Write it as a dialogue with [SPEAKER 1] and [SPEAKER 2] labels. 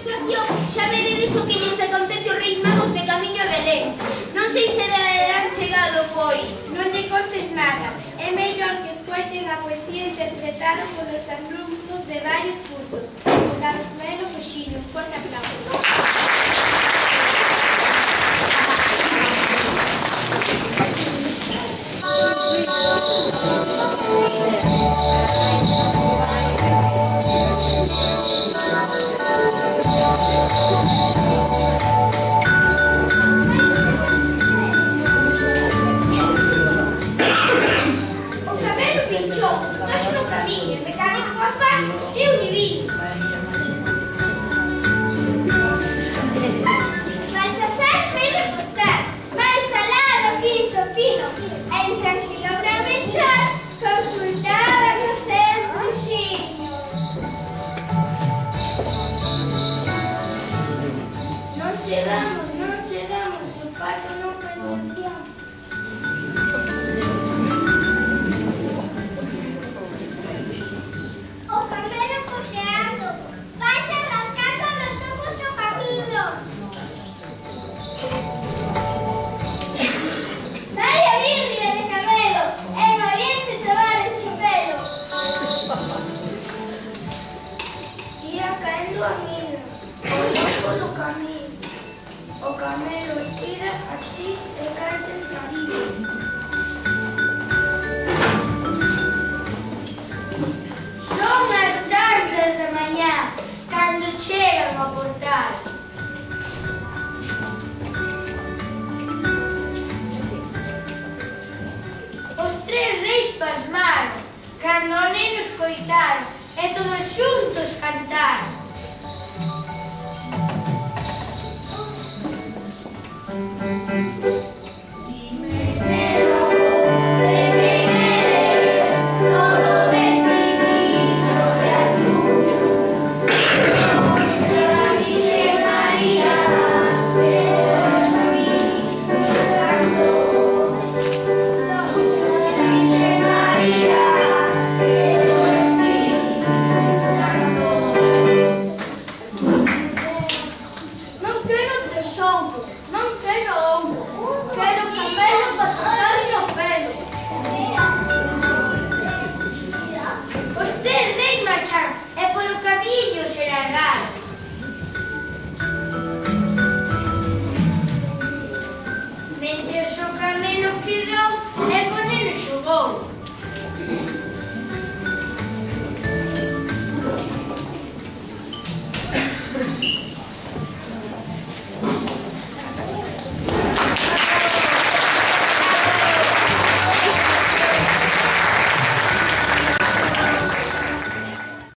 [SPEAKER 1] situación, xa veredes o que lles acontece aos Reis Magos de camiño a Belén. Non sei se han chegado, pois.
[SPEAKER 2] Non lle contes nada. É mellor que escoiten a poesía interpretada polos alumnos de varios cursos. O Carmelo Coxiño, un forte aplauso.
[SPEAKER 1] Non chegamos, o parto non presenciamos.
[SPEAKER 3] O Carmelo coxeando, vaise rascando nos tocos do camiño. Vai a birria de Carmelo, en Oriente se va de chupelo.
[SPEAKER 1] Ia caendo a mina, o loco do camiño. O camelo estira a chis e caese en cabida. Son as tantas da mañá, cando chegan ao portal. Os tres reis pasmaron, cando o neno escoitaron, e todos xuntos cantaron.